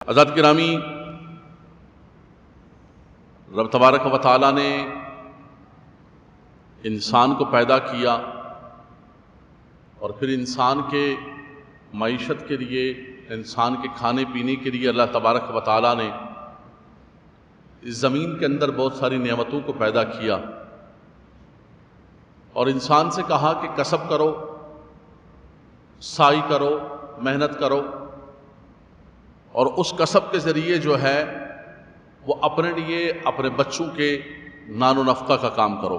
حضرات گرامی، رب تبارک و تعالیٰ نے انسان کو پیدا کیا اور پھر انسان کے معیشت کے لیے، انسان کے کھانے پینے کے لیے اللہ تبارک و تعالیٰ نے اس زمین کے اندر بہت ساری نعمتوں کو پیدا کیا اور انسان سے کہا کہ کسب کرو، سعی کرو، محنت کرو، اور اس کسب کے ذریعے جو ہے وہ اپنے لیے، اپنے بچوں کے نان و نفقہ کا کام کرو،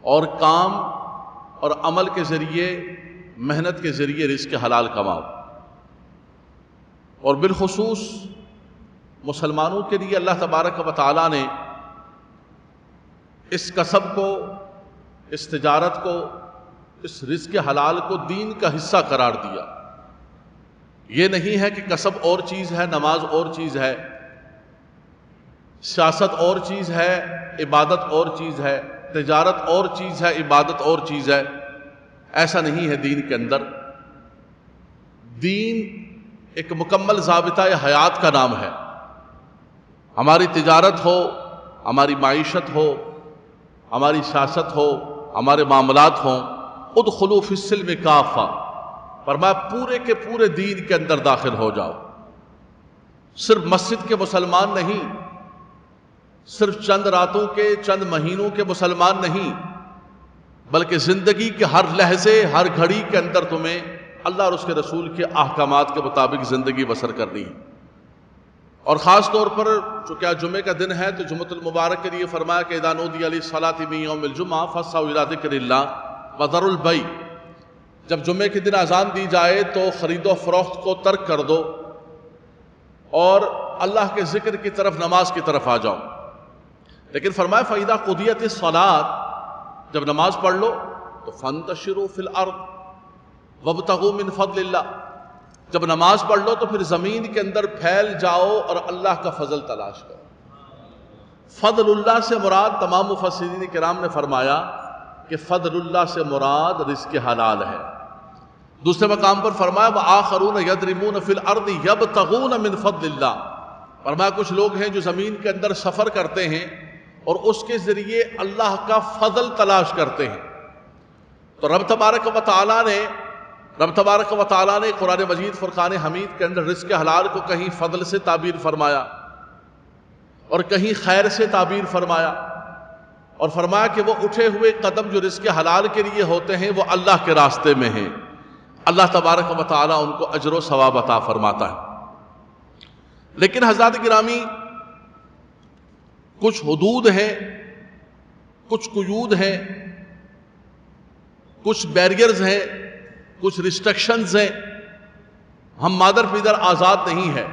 اور کام اور عمل کے ذریعے، محنت کے ذریعے رزق حلال کماؤ۔ اور بالخصوص مسلمانوں کے لیے اللہ تبارک و تعالیٰ نے اس کسب کو، اس تجارت کو، اس رزق حلال کو دین کا حصہ قرار دیا۔ یہ نہیں ہے کہ کسب اور چیز ہے، نماز اور چیز ہے، سیاست اور چیز ہے، عبادت اور چیز ہے، تجارت اور چیز ہے، عبادت اور چیز ہے۔ ایسا نہیں ہے دین کے اندر۔ دین ایک مکمل ضابطہ حیات کا نام ہے۔ ہماری تجارت ہو، ہماری معیشت ہو، ہماری سیاست ہو، ہمارے معاملات ہوں، ادخلوا فی السلم کافہ، فرمایا پورے کے پورے دین کے اندر داخل ہو جاؤ۔ صرف مسجد کے مسلمان نہیں، صرف چند راتوں کے، چند مہینوں کے مسلمان نہیں، بلکہ زندگی کے ہر لحظے، ہر گھڑی کے اندر تمہیں اللہ اور اس کے رسول کے احکامات کے مطابق زندگی بسر کرنی ہے۔ اور خاص طور پر چونکہ آج جمعے کا دن ہے تو جمعۃ المبارک کے لیے فرمایا کہ اذا نودی للصلاۃ من یوم الجمعہ فاسعوا الی ذکر اللہ وذروا البیع، جب جمعے کے دن اذان دی جائے تو خرید و فروخت کو ترک کر دو اور اللہ کے ذکر کی طرف، نماز کی طرف آ جاؤ۔ لیکن فرمایا فَإِذَا قُضِيَتِ الصَّلَاةُ، جب نماز پڑھ لو تو فَانْتَشِرُوا فِي الْأَرْضِ وَابْتَغُوا مِنْ فَضْلِ اللَّهِ، جب نماز پڑھ لو تو پھر زمین کے اندر پھیل جاؤ اور اللہ کا فضل تلاش کرو۔ فضل اللہ سے مراد، تمام مفسرین کرام نے فرمایا کہ فضل اللہ سے مراد رزق حلال ہے۔ دوسرے مقام پر فرمایا وَآخَرُونَ يَضْرِبُونَ فِي الْأَرْضِ يَبْتَغُونَ مِنْ فَضْلِ اللَّهِ، فرمایا کچھ لوگ ہیں جو زمین کے اندر سفر کرتے ہیں اور اس کے ذریعے اللہ کا فضل تلاش کرتے ہیں۔ تو رب تبارک و تعالیٰ نے قرآن مجید فرقان حمید کے اندر رزق حلال کو کہیں فضل سے تعبیر فرمایا اور کہیں خیر سے تعبیر فرمایا، اور فرمایا کہ وہ اٹھے ہوئے قدم جو رزق حلال کے لیے ہوتے ہیں وہ اللہ کے راستے میں ہیں، اللہ تبارک و تعالیٰ ان کو اجر و ثواب عطا فرماتا ہے۔ لیکن حضرات گرامی، کچھ حدود ہیں، کچھ قیود ہیں، کچھ بیریئرز ہیں، کچھ ریسٹرکشنز ہیں۔ ہم مادر پیدر آزاد نہیں ہیں۔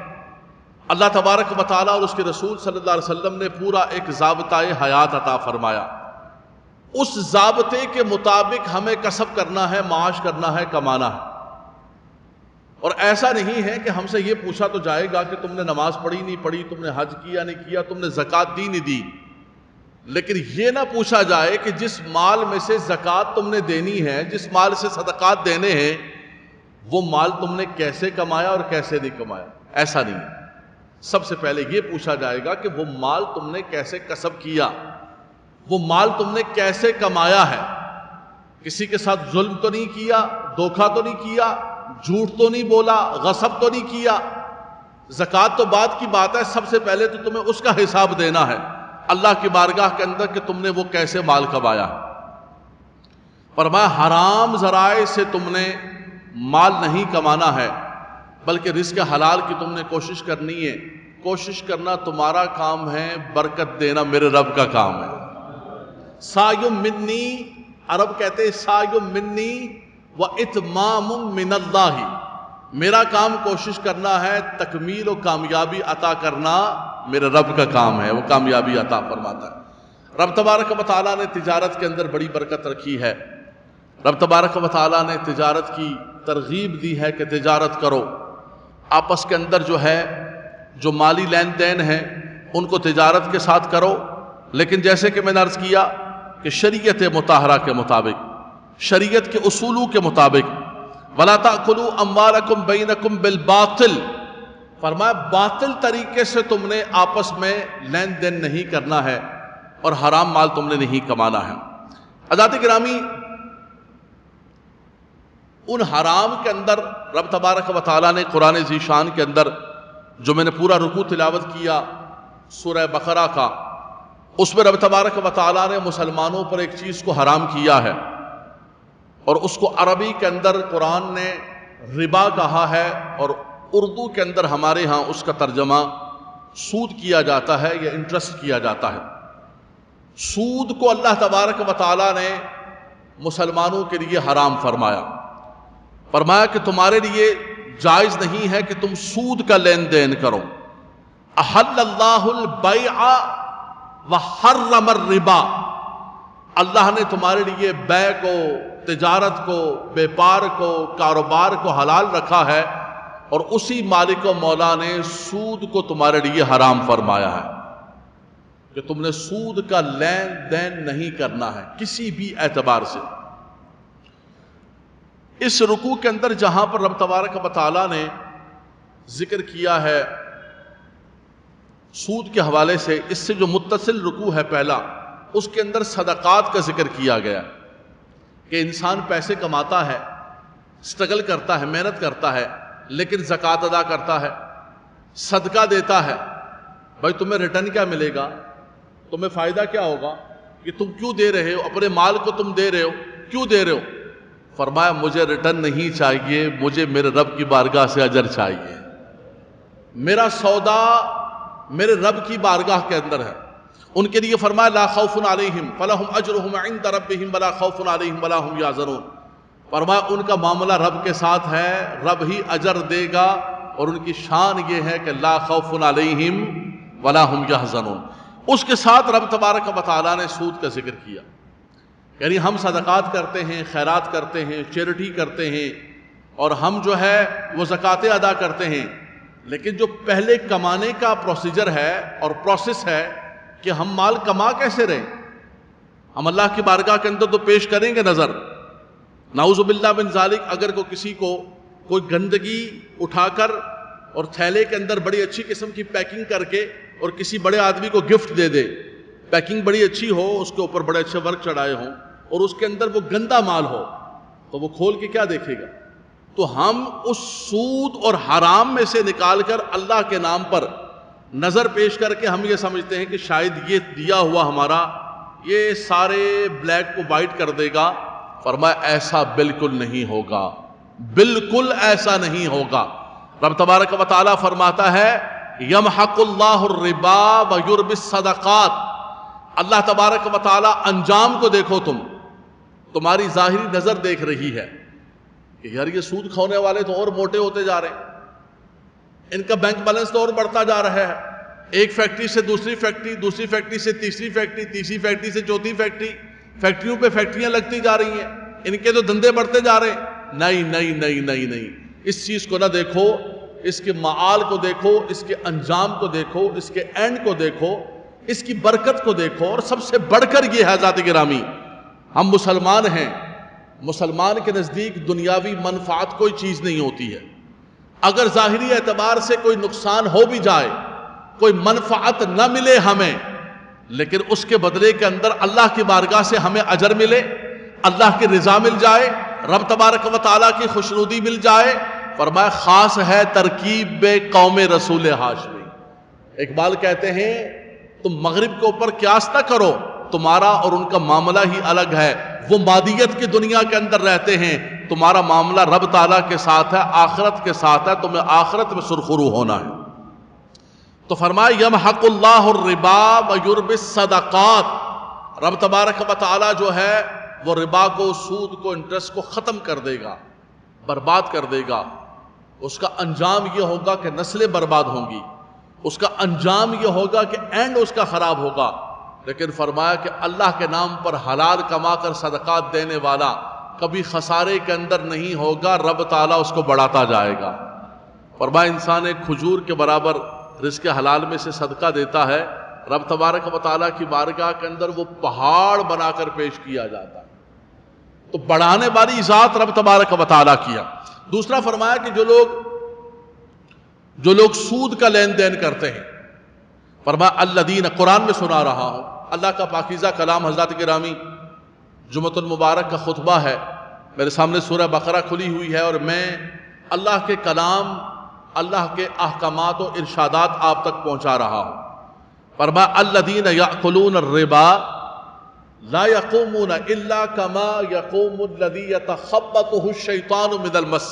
اللہ تبارک و تعالیٰ اور اس کے رسول صلی اللہ علیہ وسلم نے پورا ایک ضابطہ حیات عطا فرمایا۔ اس ضابطے کے مطابق ہمیں کسب کرنا ہے، معاش کرنا ہے، کمانا ہے۔ اور ایسا نہیں ہے کہ ہم سے یہ پوچھا تو جائے گا کہ تم نے نماز پڑھی نہیں پڑھی، تم نے حج کیا نہیں کیا، تم نے زکوٰۃ دی نہیں دی، لیکن یہ نہ پوچھا جائے کہ جس مال میں سے زکوٰۃ تم نے دینی ہے، جس مال سے صدقات دینے ہیں، وہ مال تم نے کیسے کمایا اور کیسے نہیں کمایا۔ ایسا نہیں، سب سے پہلے یہ پوچھا جائے گا کہ وہ مال تم نے کیسے کسب کیا، وہ مال تم نے کیسے کمایا ہے۔ کسی کے ساتھ ظلم تو نہیں کیا، دھوکہ تو نہیں کیا، جھوٹ تو نہیں بولا، غصب تو نہیں کیا۔ زکوٰۃ تو بعد کی بات ہے، سب سے پہلے تو تمہیں اس کا حساب دینا ہے اللہ کی بارگاہ کے اندر کہ تم نے وہ کیسے مال کمایا۔ فرمایا حرام ذرائع سے تم نے مال نہیں کمانا ہے، بلکہ رزق حلال کی تم نے کوشش کرنی ہے۔ کوشش کرنا تمہارا کام ہے، برکت دینا میرے رب کا کام ہے۔ سایم منی، عرب کہتے ہیں سایم منی واتمام من اللہ، میرا کام کوشش کرنا ہے، تکمیل و کامیابی عطا کرنا میرے رب کا کام ہے، وہ کامیابی عطا فرماتا ہے۔ رب تبارک و تعالیٰ نے تجارت کے اندر بڑی برکت رکھی ہے۔ رب تبارک و تعالیٰ نے تجارت کی ترغیب دی ہے کہ تجارت کرو، آپس کے اندر جو ہے جو مالی لین دین ہیں ان کو تجارت کے ساتھ کرو، لیکن جیسے کہ میں نے عرض کیا کہ شریعت مطہرہ کے مطابق، شریعت کے اصولوں کے مطابق، وَلَا تَأْكُلُوا أَمْوَالَكُمْ بَيْنَكُمْ بِالْبَاطِلِ، فرمایا باطل طریقے سے تم نے آپس میں لین دین نہیں کرنا ہے اور حرام مال تم نے نہیں کمانا ہے۔ حضرات گرامی، ان حرام کے اندر رب تبارک و تعالیٰ نے قرآن ذی شان کے اندر جو میں نے پورا رکوع تلاوت کیا سورہ بقرہ کا، اس میں رب تبارک و تعالیٰ نے مسلمانوں پر ایک چیز کو حرام کیا ہے، اور اس کو عربی کے اندر قرآن نے ربا کہا ہے، اور اردو کے اندر ہمارے ہاں اس کا ترجمہ سود کیا جاتا ہے یا انٹرسٹ کیا جاتا ہے۔ سود کو اللہ تبارک و تعالیٰ نے مسلمانوں کے لیے حرام فرمایا کہ تمہارے لیے جائز نہیں ہے کہ تم سود کا لین دین کرو۔ احل اللہ البیع وحرم الربا، اللہ نے تمہارے لیے بیع کو، تجارت کو، بیپار کو، کاروبار کو حلال رکھا ہے، اور اسی مالک و مولا نے سود کو تمہارے لیے حرام فرمایا ہے کہ تم نے سود کا لین دین نہیں کرنا ہے کسی بھی اعتبار سے۔ اس رکوع کے اندر جہاں پر رب تبارک و تعالیٰ نے ذکر کیا ہے سود کے حوالے سے، اس سے جو متصل رکوع ہے پہلا، اس کے اندر صدقات کا ذکر کیا گیا کہ انسان پیسے کماتا ہے، سٹرگل کرتا ہے، محنت کرتا ہے، لیکن زکوٰۃ ادا کرتا ہے، صدقہ دیتا ہے۔ بھائی تمہیں ریٹرن کیا ملے گا؟ تمہیں فائدہ کیا ہوگا کہ تم کیوں دے رہے ہو؟ اپنے مال کو تم دے رہے ہو، کیوں دے رہے ہو؟ فرمایا مجھے ریٹرن نہیں چاہیے، مجھے میرے رب کی بارگاہ سے اجر چاہیے۔ میرا سودا میرے رب کی بارگاہ کے اندر ہے۔ ان کے لیے فرمایا لا خوف علیہم فلہم اجرہم عند ربہم ولا خوف علیہم ولا ہم یحزنون، فرمایا ان کا معاملہ رب کے ساتھ ہے، رب ہی اجر دے گا، اور ان کی شان یہ ہے کہ لا خوف علیہم ولا ہم یحزنون۔ اس کے ساتھ رب تبارک و تعالیٰ نے سود کا ذکر کیا، یعنی ہم صدقات کرتے ہیں، خیرات کرتے ہیں، چیریٹی کرتے ہیں، اور ہم جو ہے وہ زکوٰۃ ادا کرتے ہیں، لیکن جو پہلے کمانے کا پروسیجر ہے اور پروسیس ہے کہ ہم مال کما کیسے رہیں، ہم اللہ کی بارگاہ کے اندر تو پیش کریں گے نظر۔ نعوذ باللہ من ذالک، اگر کسی کو کوئی گندگی اٹھا کر اور تھیلے کے اندر بڑی اچھی قسم کی پیکنگ کر کے اور کسی بڑے آدمی کو گفٹ دے دے، پیکنگ بڑی اچھی ہو، اس کے اوپر بڑے اچھے ورک چڑھائے ہوں، اور اس کے اندر وہ گندا مال ہو، تو وہ کھول کے کیا دیکھے گا؟ تو ہم اس سود اور حرام میں سے نکال کر اللہ کے نام پر نظر پیش کر کے ہم یہ سمجھتے ہیں کہ شاید یہ دیا ہوا ہمارا یہ سارے بلیک کو وائٹ کر دے گا۔ فرمایا ایسا بالکل نہیں ہوگا، بالکل ایسا نہیں ہوگا۔ رب تبارک و تعالیٰ فرماتا ہے یمحق اللہ الربا ویربی الصدقات، اللہ تبارک و تعالیٰ انجام کو دیکھو، تمہاری ظاہری نظر دیکھ رہی ہے کہ یار یہ سود کھانے والے تو اور موٹے ہوتے جا رہے ہیں، ان کا بینک بیلنس تو اور بڑھتا جا رہا ہے، ایک فیکٹری سے دوسری فیکٹری، دوسری فیکٹری سے تیسری فیکٹری، تیسری فیکٹری سے چوتھی فیکٹری، فیکٹریوں پہ فیکٹریاں لگتی جا رہی ہیں، ان کے تو دھندے بڑھتے جا رہے ہیں۔ نہیں نہیں نہیں نہیں نہیں، اس چیز کو نہ دیکھو، اس کے معال کو دیکھو، اس کے انجام کو دیکھو، اس کے اینڈ کو دیکھو، اس کی برکت کو دیکھو، اور سب سے بڑھ کر یہ ہے ذات گرامی، ہم مسلمان ہیں، مسلمان کے نزدیک دنیاوی منفعت کوئی چیز نہیں ہوتی ہے۔ اگر ظاہری اعتبار سے کوئی نقصان ہو بھی جائے، کوئی منفعت نہ ملے ہمیں، لیکن اس کے بدلے کے اندر اللہ کی بارگاہ سے ہمیں اجر ملے، اللہ کی رضا مل جائے، رب تبارک و تعالیٰ کی خوشنودی مل جائے، فرمایا خاص ہے ترکیب قوم رسول ہاشمی۔ اقبال کہتے ہیں تم مغرب کے اوپر قیاس نہ کرو، تمہارا اور ان کا معاملہ ہی الگ ہے، وہ مادیت کی دنیا کے اندر رہتے ہیں، تمہارا معاملہ رب تعالیٰ کے ساتھ ہے، آخرت کے ساتھ ہے، تمہیں آخرت میں سرخرو ہونا ہے۔ تو فرمایا یمحق اللہ الربا ویربی الصدقات، رب تبارک و تعالیٰ جو ہے وہ ربا کو، سود کو، انٹرسٹ کو ختم کر دے گا، برباد کر دے گا۔ اس کا انجام یہ ہوگا کہ نسلیں برباد ہوں گی، اس کا انجام یہ ہوگا کہ اینڈ اس کا خراب ہوگا۔ لیکن فرمایا کہ اللہ کے نام پر حلال کما کر صدقات دینے والا کبھی خسارے کے اندر نہیں ہوگا، رب تعالیٰ اس کو بڑھاتا جائے گا۔ فرمایا انسان ایک کھجور کے برابر رزق حلال میں سے صدقہ دیتا ہے، رب تبارک و تعالیٰ کی بارگاہ کے اندر وہ پہاڑ بنا کر پیش کیا جاتا ہے۔ تو بڑھانے والی ذات رب تبارک و تعالیٰ کیا۔ دوسرا فرمایا کہ جو لوگ جو لوگ سود کا لین دین کرتے ہیں. فرمایا الذین، قرآن میں سنا رہا ہوں، اللہ کا پاکیزہ کلام. حضرات گرامی، جمعۃ المبارک کا خطبہ ہے، میرے سامنے سورہ بقرہ کھلی ہوئی ہے اور میں اللہ کے کلام، اللہ کے احکامات و ارشادات آپ تک پہنچا رہا ہوں. فرمایا الذین یأکلون الربا لا یقومون الا کما یقوم الذی یتخبطہ الشیطان من المس.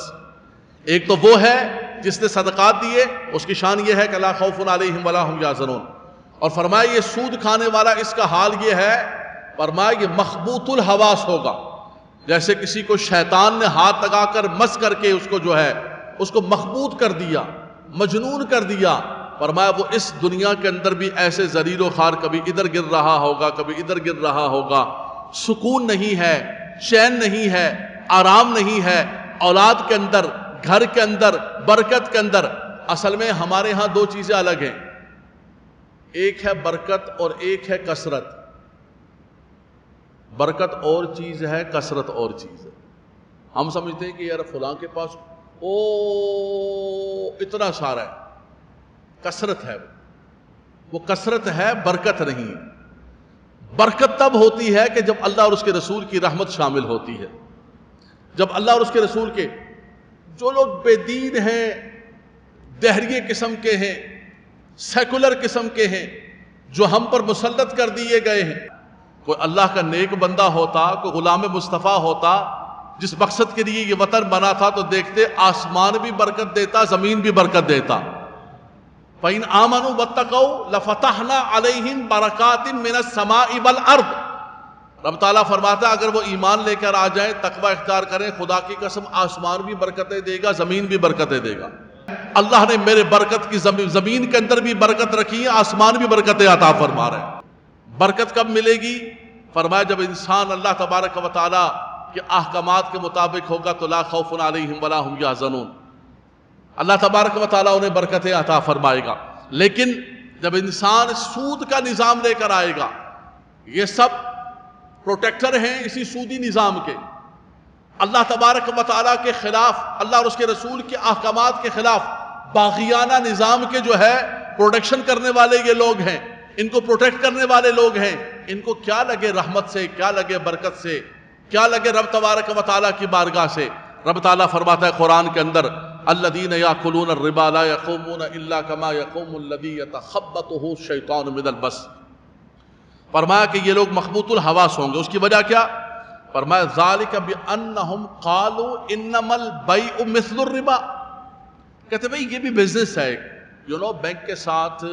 ایک تو وہ ہے جس نے صدقات دیے، اس کی شان یہ ہے کہ لا خوف علیہم ولا ہم یحزنون. اور فرمایا یہ سود کھانے والا، اس کا حال یہ ہے، فرمایا یہ مخبوط الحواس ہوگا، جیسے کسی کو شیطان نے ہاتھ لگا کر مس کر کے اس کو جو ہے اس کو مخبوط کر دیا، مجنون کر دیا. فرمایا وہ اس دنیا کے اندر بھی ایسے ذلیل و خوار، کبھی ادھر گر رہا ہوگا، کبھی ادھر گر رہا ہوگا. سکون نہیں ہے، چین نہیں ہے، آرام نہیں ہے، اولاد کے اندر، گھر کے اندر، برکت کے اندر. اصل میں ہمارے ہاں دو چیزیں الگ ہیں، ایک ہے برکت اور ایک ہے کثرت. برکت اور چیز ہے، کثرت اور چیز ہے. ہم سمجھتے ہیں کہ یار فلاں کے پاس اتنا سارا ہے، کثرت ہے. وہ کثرت ہے، برکت نہیں ہے. برکت تب ہوتی ہے کہ جب اللہ اور اس کے رسول کی رحمت شامل ہوتی ہے. جب اللہ اور اس کے رسول کے، جو لوگ بے دین ہیں، دہریے قسم کے ہیں، سیکولر قسم کے ہیں، جو ہم پر مسلط کر دیے گئے ہیں. کوئی اللہ کا نیک بندہ ہوتا، کوئی غلام مصطفیٰ ہوتا جس مقصد کے لیے یہ وطن بنا تھا، تو دیکھتے آسمان بھی برکت دیتا، زمین بھی برکت دیتا. فَإِنْ آمَنُوا وَاتَّقَوْا لَفَتَحْنَا عَلَيْهِمْ بَرَكَاتٍ مِّنَ السَّمَاءِ وَالْأَرْضِ. رب تعالیٰ فرماتا ہے اگر وہ ایمان لے کر آ جائیں، تقوی اختیار کریں، خدا کی قسم آسمان بھی برکتیں دے گا، زمین بھی برکتیں دے گا. اللہ نے میرے برکت کی زمین کے اندر بھی برکت رکھی ہے، آسمان بھی برکتیں عطا فرما رہے ہیں. برکت کب ملے گی؟ فرمایا جب انسان اللہ تبارک و تعالیٰ کے احکامات کے مطابق ہوگا تو لا خوف علیہم ولا ہم یحزنون. اللہ تبارک و تعالیٰ انہیں برکتیں عطا فرمائے گا. لیکن جب انسان سود کا نظام لے کر آئے گا، یہ سب پروٹیکٹر ہیں اسی سودی نظام کے، اللہ تبارک و تعالیٰ کے خلاف، اللہ اور اس کے رسول کے احکامات کے خلاف باغیانہ نظام کے جو ہے پروٹیکشن کرنے والے یہ لوگ ہیں، ان کو پروٹیکٹ کرنے والے لوگ ہیں. ان کو کیا لگے رحمت سے، کیا لگے برکت سے، کیا لگے رب تبارک و تعالیٰ کی بارگاہ سے. رب تعالیٰ فرماتا ہے قرآن کے اندر الذین یاکلون الربا لا یقومون الا کما یقوم الذی یتخبطہ الشیطان من المس. فرمایا کہ یہ لوگ مخبوط الحواس ہوں گے. اس کی وجہ کیا؟ فرمایا ذالک بانہم قالوا انما البیع مثل الربا. کہتے بھئی یہ بھی بزنس ہے. بینک کے ساتھ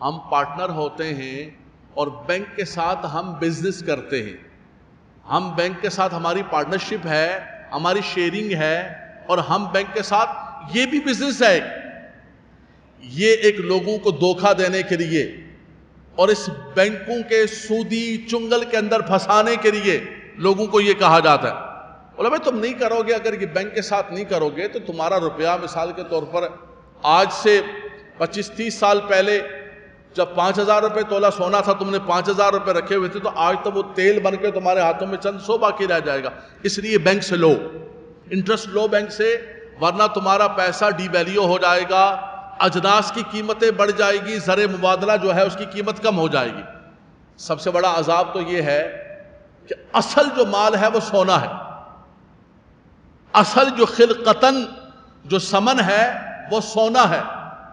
ہم پارٹنر ہوتے ہیں اور بینک کے ساتھ ہم بزنس کرتے ہیں. ہم بینک کے ساتھ ہماری پارٹنرشپ ہے، ہماری شیئرنگ ہے، اور ہم بینک کے ساتھ، یہ بھی بزنس ہے. یہ ایک لوگوں کو دھوکہ دینے کے لیے اور اس بینکوں کے سودی چنگل کے اندر پھنسانے کے لیے لوگوں کو یہ کہا جاتا ہے. بولا بھائی تم نہیں کرو گے، اگر یہ بینک کے ساتھ نہیں کرو گے تو تمہارا روپیہ مثال کے طور پر آج سے 25-30 سال پہلے جب 5,000 روپے تولہ سونا تھا، تم نے 5,000 روپے رکھے ہوئے تھے، تو آج تو وہ تیل بن کے تمہارے ہاتھوں میں چند سو باقی رہ جائے گا. اس لیے بینک سے لو، انٹرسٹ لو بینک سے، ورنہ تمہارا پیسہ ڈی ویلیو ہو جائے گا، اجناس کی قیمتیں بڑھ جائے گی، زر مبادلہ جو ہے اس کی قیمت کم ہو جائے گی. سب سے بڑا عذاب تو یہ ہے کہ اصل جو مال ہے وہ سونا ہے. اصل جو خلقتاً جو ثمن ہے وہ سونا ہے.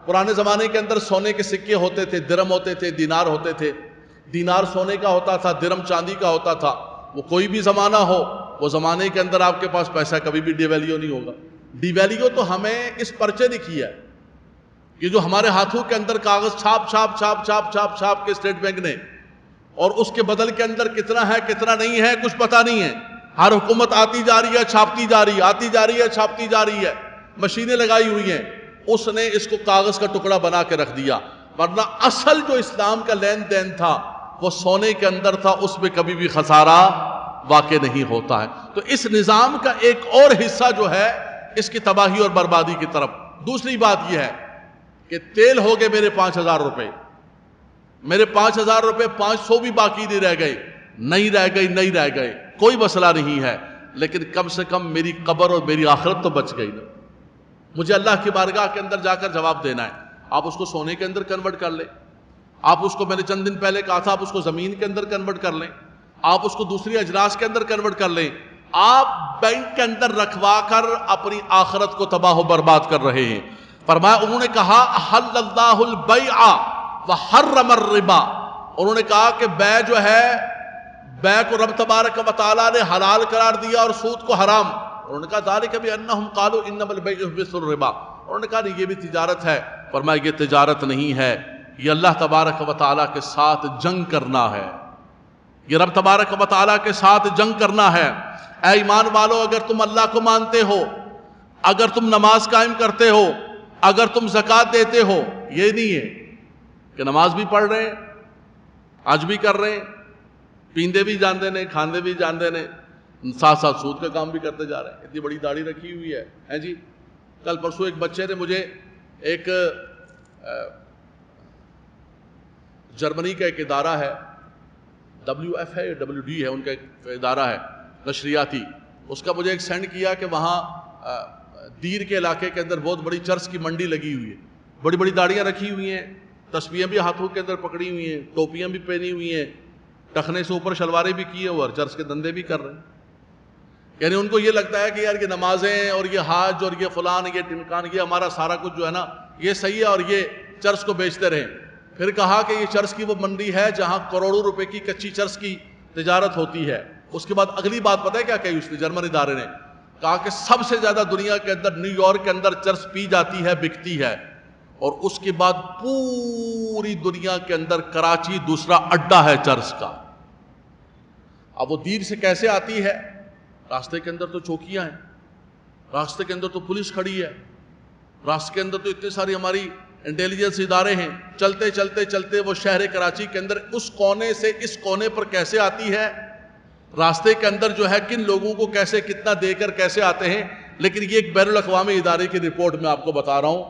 پرانے زمانے کے اندر سونے کے سکے ہوتے تھے، درم ہوتے تھے، دینار ہوتے تھے. دینار سونے کا ہوتا تھا، درم چاندی کا ہوتا تھا. وہ کوئی بھی زمانہ ہو، وہ زمانے کے اندر آپ کے پاس پیسہ کبھی بھی ڈی ویلیو نہیں ہوگا. ڈی ویلیو تو ہمیں اس پرچے نے کیا ہے، یہ جو ہمارے ہاتھوں کے اندر کاغذ چھاپ چھاپ چھاپ چھاپ چھاپ چھاپ کے اسٹیٹ بینک نے، اور اس کے بدل کے اندر کتنا ہے کتنا نہیں ہے کچھ پتہ نہیں ہے. ہر حکومت آتی جا رہی ہے، چھاپتی جا رہی ہے، آتی جا رہی ہے، چھاپتی جا رہی ہے، مشینیں لگائی ہوئی ہیں. اس نے اس کو کاغذ کا ٹکڑا بنا کے رکھ دیا. ورنہ اصل جو اسلام کا لین دین تھا وہ سونے کے اندر تھا، اس میں کبھی بھی خسارہ واقع نہیں ہوتا ہے. تو اس نظام کا ایک اور حصہ جو ہے اس کی تباہی اور بربادی کی طرف. دوسری بات یہ ہے کہ تیل ہو گئے میرے 5,000 روپے، میرے 5,000 روپے 500 بھی باقی نہیں رہ گئے، نہیں رہ گئے، کوئی مسئلہ نہیں ہے، لیکن کم سے کم میری قبر اور میری آخرت تو بچ گئی نا. مجھے اللہ کی بارگاہ کے اندر جا کر جواب دینا ہے. آپ اس کو سونے کے اندر کنورٹ کر لیں, آپ اس کو, میں نے چند دن پہلے کہا تھا, آپ اس کو زمین کے اندر کنورٹ کر لیں, آپ اس کو دوسری اجناس کے اندر کنورٹ کر لیں, آپ بینک کے اندر رکھوا کر اپنی آخرت کو تباہ و برباد کر رہے ہیں. فرمایا, انہوں نے کہا احل اللہ البیع وحرم الربا, انہوں نے کہا کہ بے جو ہے, بے کو رب تبارک و تعالیٰ نے حلال قرار دیا اور سود کو حرام. انہوں نے کہا ذالک بانہم قالوا انما البیع مثل الربا, انہوں نے کہا نہیں یہ بھی تجارت ہے. فرمایا یہ تجارت نہیں ہے, یہ اللہ تبارک و تعالیٰ کے ساتھ جنگ کرنا ہے, یہ رب تبارک و تعالیٰ کے ساتھ جنگ کرنا ہے. اے ایمان والو, اگر تم اللہ کو مانتے ہو, اگر تم نماز قائم کرتے ہو, اگر تم زکوٰۃ دیتے ہو, یہ نہیں ہے کہ نماز بھی پڑھ رہے ہیں, آج بھی کر رہے ہیں, پیندے بھی جاندے نے, کھاندے بھی جاندے نے, ساتھ ساتھ سود کا کام بھی کرتے جا رہے ہیں. اتنی بڑی داڑھی رکھی ہوئی ہے جی. کل پرسوں ایک بچے نے مجھے, ایک جرمنی کا ایک ادارہ ہے, WF ہے یا WD ہے, ان کا ایک ادارہ ہے نشریاتی, اس کا مجھے ایک سینڈ کیا کہ وہاں دیر کے علاقے کے اندر بہت بڑی چرس کی منڈی لگی ہوئی ہے, بڑی بڑی داڑیاں رکھی ہوئی ہیں, تسبیحیں بھی ہاتھوں کے اندر پکڑی ہوئی ہیں, ٹوپیاں بھی پہنی ہوئی ہیں, ٹخنے سے اوپر شلواریں بھی کیے ہوئے, اور چرس کے دندے بھی کر رہے ہیں. یعنی ان کو یہ لگتا ہے کہ یار یہ نمازیں اور یہ حاج اور یہ فلان یہ ٹمکان, یہ ہمارا سارا کچھ جو ہے نا یہ صحیح ہے, اور یہ چرس کو بیچتے رہیں. پھر کہا کہ یہ چرس کی وہ منڈی ہے جہاں کروڑوں روپے کی کچی چرس کی تجارت ہوتی ہے. اس کے بعد اگلی بات پتہ ہے کیا کہی اس نے, جرمن ادارے نے کہا کہ سب سے زیادہ دنیا کے اندر نیو یارک کے اندر چرس پی جاتی ہے, بکتی ہے, اور اس کے بعد پوری دنیا کے اندر کراچی دوسرا اڈا ہے چرس کا. اب وہ دیر سے کیسے آتی ہے؟ راستے کے اندر تو چوکیاں ہیں, راستے کے اندر تو پولیس کھڑی ہے, راستے کے اندر تو اتنے ساری ہماری انٹیلیجنس ادارے ہیں. چلتے چلتے چلتے وہ شہر کراچی کے اندر اس کونے سے اس کونے پر کیسے آتی ہے, راستے کے اندر جو ہے کن لوگوں کو کیسے کتنا دے کر کیسے آتے ہیں. لیکن یہ ایک بین الاقوامی ادارے کی رپورٹ میں آپ کو بتا رہا ہوں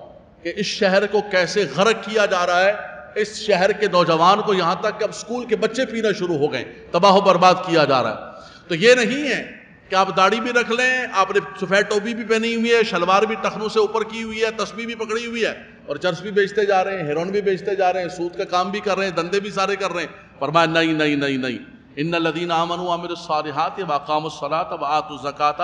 کہ اس شہر کو کیسے غرق کیا جا رہا ہے. اس شہر کے نوجوان کو یہاں تک کہ اب اسکول کے بچے پینا شروع ہو گئے, تباہ و برباد کیا جا رہا ہے. تو یہ نہیں ہے کہ آپ داڑھی بھی رکھ لیں, آپ نے سفید ٹوپی بھی پہنی ہوئی ہے, شلوار بھی ٹخنوں سے اوپر کی ہوئی ہے, تسبیح بھی پکڑی ہوئی ہے, اور چرس بھی بیچتے جا رہے ہیں, ہیروئن بھی بیچتے جا رہے ہیں, سود کا کام بھی کر رہے ہیں, دندے بھی سارے کر رہے ہیں. فرمایا نہیں نہیں نہیں نہیں, ان الذین آمنوا وعملوا الصالحات واقاموا الصلاۃ وآتوا الزکاۃ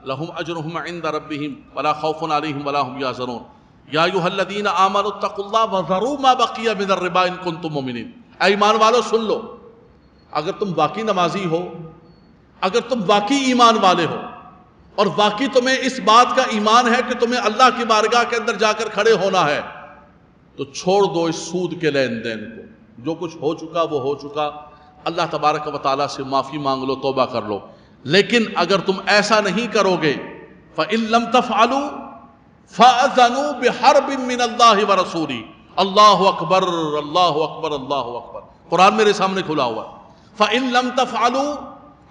لهم اجرهم عند ربهم ولا خوف علیہم ولا هم یحزنون. یا ایھا الذین آمنوا اتقوا اللہ وذروا ما بقی من الربا ان کنتم مؤمنین. اے ایمان والو سن لو, اگر تم واقعی نمازی ہو, اگر تم واقعی ایمان والے ہو, اور واقعی تمہیں اس بات کا ایمان ہے کہ تمہیں اللہ کی بارگاہ کے اندر جا کر کھڑے ہونا ہے, تو چھوڑ دو اس سود کے لین دین کو. جو کچھ ہو چکا وہ ہو چکا, اللہ تبارک و تعالیٰ سے معافی مانگ لو, توبہ کر لو. لیکن اگر تم ایسا نہیں کرو گے, فَإِن لَمْ تَفْعَلُوا فَأَذَنُوا بِحَرْبٍ مِّنَ اللَّهِ وَرَسُولِهِ. اللہ اکبر اللہ اکبر اللہ اکبر, قرآن میرے سامنے کھلا ہوا. فَإِن لَمْ تَفْعَلُوا,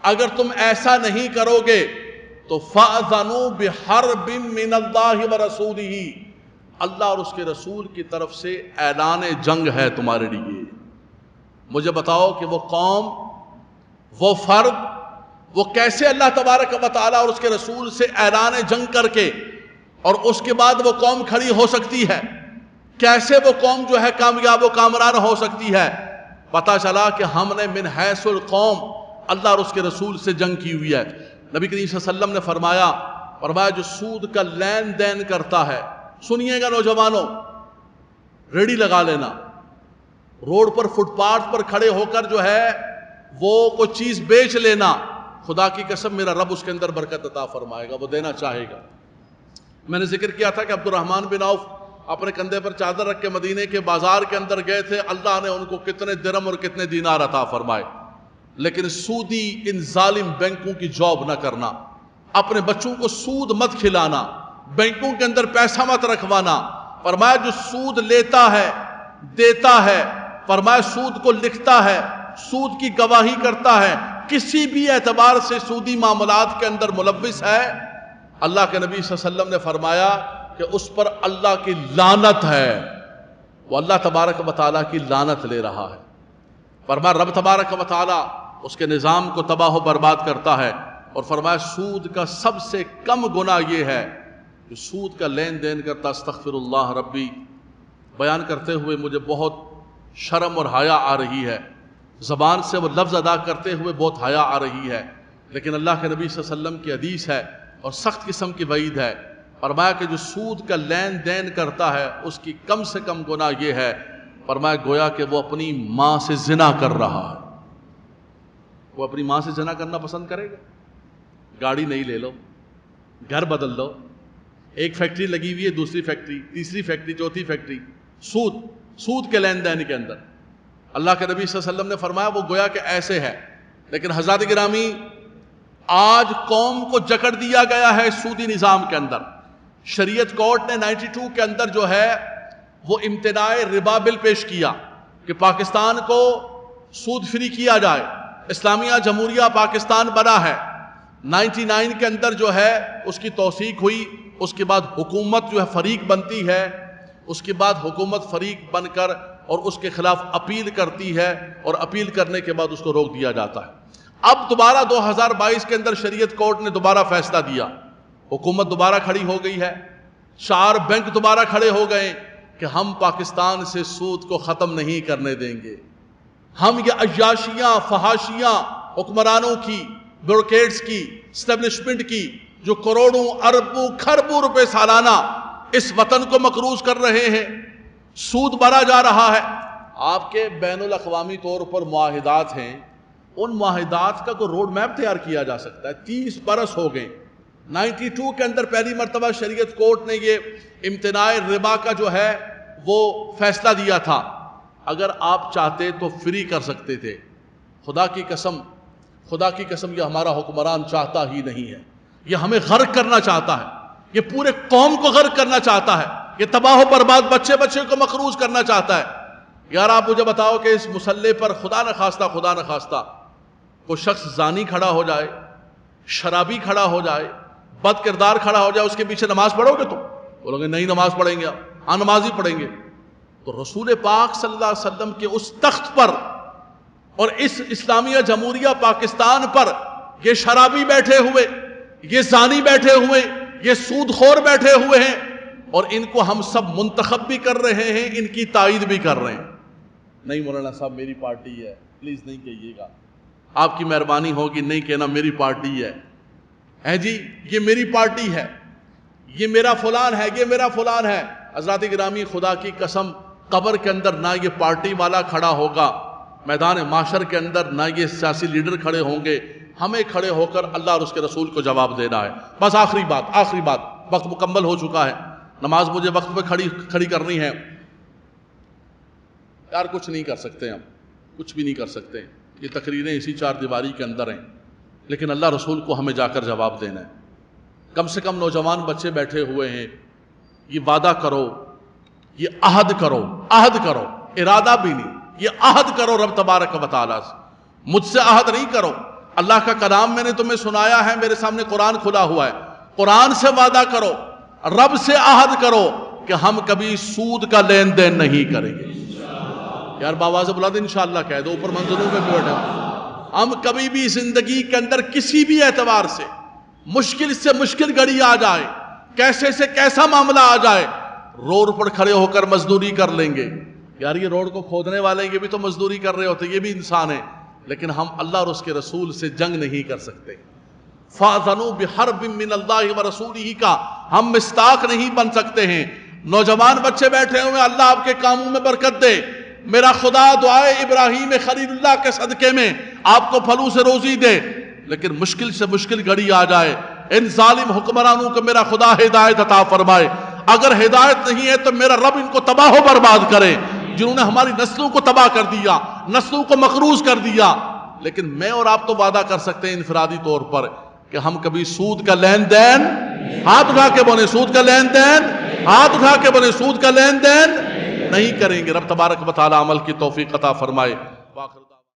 اگر تم ایسا نہیں کرو گے تو فَأَذَنُوا بِحَرْبٍ مِّنَ اللَّهِ وَرَسُولِهِ, اللہ اور اس کے رسول کی طرف سے اعلان جنگ ہے تمہارے لیے. مجھے بتاؤ کہ وہ قوم, وہ فرد, وہ کیسے اللہ تبارک و تعالیٰ اور اس کے رسول سے اعلان جنگ کر کے اور اس کے بعد وہ قوم کھڑی ہو سکتی ہے؟ کیسے وہ قوم جو ہے کامیاب و کامران ہو سکتی ہے؟ پتہ چلا کہ ہم نے من حیث القوم اللہ اور اس کے رسول سے جنگ کی ہوئی ہے. نبی کریم صلی اللہ علیہ وسلم نے فرمایا جو سود کا لین دین کرتا ہے, سنیے گا نوجوانوں, ریڑھی لگا لینا, روڈ پر فٹ پاتھ پر کھڑے ہو کر جو ہے وہ کوئی چیز بیچ لینا, خدا کی قسم میرا رب اس کے اندر برکت عطا فرمائے گا, وہ دینا چاہے گا. میں نے ذکر کیا تھا کہ عبد الرحمن بن عوف اپنے کندھے پر چادر رکھ کے مدینے کے بازار کے اندر گئے تھے, اللہ نے ان کو کتنے درم اور کتنے دینار عطا فرمائے. لیکن سودی ان ظالم بینکوں کی جاب نہ کرنا, اپنے بچوں کو سود مت کھلانا, بینکوں کے اندر پیسہ مت رکھوانا. فرمایا جو سود لیتا ہے دیتا ہے, فرمایا سود کو لکھتا ہے, سود کی گواہی کرتا ہے, کسی بھی اعتبار سے سودی معاملات کے اندر ملوث ہے, اللہ کے نبی صلی اللہ علیہ وسلم نے فرمایا کہ اس پر اللہ کی لعنت ہے, وہ اللہ تبارک و تعالیٰ کی لعنت لے رہا ہے. فرمایا رب تبارک و تعالیٰ اس کے نظام کو تباہ و برباد کرتا ہے. اور فرمایا سود کا سب سے کم گناہ یہ ہے جو سود کا لین دین کرتا، استغفر اللہ ربی، بیان کرتے ہوئے مجھے بہت شرم اور حیا آ رہی ہے، زبان سے وہ لفظ ادا کرتے ہوئے بہت حیا آ رہی ہے، لیکن اللہ کے نبی صلی اللہ علیہ وسلم کی حدیث ہے اور سخت قسم کی وعید ہے۔ فرمایا کہ جو سود کا لین دین کرتا ہے اس کی کم سے کم گناہ یہ ہے، فرمایا گویا کہ وہ اپنی ماں سے زنا کر رہا ہے۔ وہ اپنی ماں سے زنا کرنا پسند کرے گا؟ گاڑی نہیں لے لو، گھر بدل دو، ایک فیکٹری لگی ہوئی ہے، دوسری فیکٹری، تیسری فیکٹری، چوتھی فیکٹری، سود کے لین دین کے اندر اللہ کے نبی صلی اللہ علیہ وسلم نے فرمایا وہ گویا کہ ایسے ہے۔ لیکن حضرات گرامی، آج قوم کو جکڑ دیا گیا ہے سودی نظام کے اندر۔ شریعت کورٹ نے 92 کے اندر جو ہے وہ امتناع ربا بل پیش کیا کہ پاکستان کو سود فری کیا جائے۔ اسلامیہ جمہوریہ پاکستان بنا ہے، 99 کے اندر جو ہے اس کی توثیق ہوئی، اس کے بعد حکومت جو ہے فریق بنتی ہے، اس کے بعد حکومت فریق بن کر اور اس کے خلاف اپیل کرتی ہے، اور اپیل کرنے کے بعد اس کو روک دیا جاتا ہے۔ اب دوبارہ 2022 کے اندر شریعت کورٹ نے دوبارہ فیصلہ دیا، حکومت دوبارہ کھڑی ہو گئی ہے، 4 بینک دوبارہ کھڑے ہو گئے کہ ہم پاکستان سے سود کو ختم نہیں کرنے دیں گے۔ ہم یہ عیاشیاں، فحاشیاں حکمرانوں کی، بیوروکریٹس کی، اسٹیبلشمنٹ کی، جو کروڑوں اربوں کھربوں روپے سالانہ اس وطن کو مقروض کر رہے ہیں، سود بڑھا جا رہا ہے۔ آپ کے بین الاقوامی طور پر معاہدات ہیں، ان معاہدات کا کوئی روڈ میپ تیار کیا جا سکتا ہے۔ 30 برس ہو گئے، 92 کے اندر پہلی مرتبہ شریعت کورٹ نے یہ امتناع ربا کا جو ہے وہ فیصلہ دیا تھا۔ اگر آپ چاہتے تو فری کر سکتے تھے۔ خدا کی قسم یہ ہمارا حکمران چاہتا ہی نہیں ہے، یہ ہمیں غرق کرنا چاہتا ہے، یہ پورے قوم کو غرق کرنا چاہتا ہے، یہ تباہ و برباد بچے کو مقروض کرنا چاہتا ہے۔ یار آپ مجھے بتاؤ کہ اس مسلح پر خدا نہ خواستہ کوئی شخص زانی کھڑا ہو جائے، شرابی کھڑا ہو جائے، بد کردار کھڑا ہو جائے، اس کے پیچھے نماز پڑھو گے؟ تم بولو گے نہیں نماز پڑھیں گے، ہاں نماز ہی پڑھیں گے۔ تو رسول پاک صلی اللہ علیہ وسلم کے اس تخت پر اور اس اسلامیہ جمہوریہ پاکستان پر یہ شرابی بیٹھے ہوئے، یہ زانی بیٹھے ہوئے، یہ سود خور بیٹھے ہوئے ہیں، اور ان کو ہم سب منتخب بھی کر رہے ہیں، ان کی تائید بھی کر رہے ہیں۔ نہیں مولانا صاحب میری پارٹی ہے، پلیز نہیں کہیے گا، آپ کی مہربانی ہوگی نہیں کہنا میری پارٹی ہے جی، یہ میری پارٹی ہے، یہ میرا فلان ہے، یہ میرا فلان ہے۔ حضرات گرامی، خدا کی قسم قبر کے اندر نہ یہ پارٹی والا کھڑا ہوگا، میدان معاشر کے اندر نہ یہ سیاسی لیڈر کھڑے ہوں گے، ہمیں کھڑے ہو کر اللہ اور اس کے رسول کو جواب دینا ہے۔ بس آخری بات، وقت مکمل ہو چکا ہے، نماز مجھے وقت پہ کھڑی کرنی ہے۔ یار کچھ نہیں کر سکتے، ہم کچھ بھی نہیں کر سکتے، یہ تقریریں اسی 4 دیواری کے اندر ہیں، لیکن اللہ رسول کو ہمیں جا کر جواب دینا ہے۔ کم سے کم نوجوان بچے بیٹھے ہوئے ہیں، یہ وعدہ کرو، یہ عہد کرو، ارادہ بھی نہیں، یہ عہد کرو رب تبارک و تعالیٰ سے۔ مجھ سے عہد نہیں کرو، اللہ کا کلام میں نے تمہیں سنایا ہے، میرے سامنے قرآن کھلا ہوا ہے، قرآن سے وعدہ کرو، رب سے عہد کرو کہ ہم کبھی سود کا لین دین نہیں کریں گے۔ یار باواز بلا دے انشاءاللہ کہہ دو، اوپر منزلوں پہ بیٹھے ہم کبھی بھی زندگی کے اندر کسی بھی اعتبار سے مشکل گھڑی آ جائے، کیسے سے کیسا معاملہ آ جائے، روڈ پر کھڑے ہو کر مزدوری کر لیں گے۔ یار یہ روڈ کو کھودنے والے یہ بھی تو مزدوری کر رہے ہوتے، یہ بھی انسان ہیں، لیکن ہم اللہ اور اس کے رسول سے جنگ نہیں کر سکتے۔ فَأَذَنُوا بِحَرْبٍ مِّنَ اللَّهِ وَرَسُولِهِ کا ہم مستاق نہیں بن سکتے ہیں۔ نوجوان بچے بیٹھے ہوئے، اللہ آپ کے کاموں میں برکت دے، میرا خدا دعائے ابراہیم خلیل اللہ کے صدقے میں آپ کو پھلوں سے روزی دے، لیکن مشکل سے مشکل گھڑی آ جائے، ان ظالم حکمرانوں کو میرا خدا ہدایت عطا فرمائے۔ اگر ہدایت نہیں ہے تو میرا رب ان کو تباہ و برباد کرے، جنہوں نے ہماری نسلوں کو تباہ کر دیا، نسلوں کو مقروض کر دیا۔ لیکن میں اور آپ تو وعدہ کر سکتے ہیں انفرادی طور پر کہ ہم کبھی سود کا لین دین، ہاتھ اٹھا کے بولیں سود کا لین دین، ہاتھ اٹھا کے بولیں سود کا لین دین نہیں کریں گے۔ رب تبارک و تعالی عمل کی توفیق عطا فرمائے۔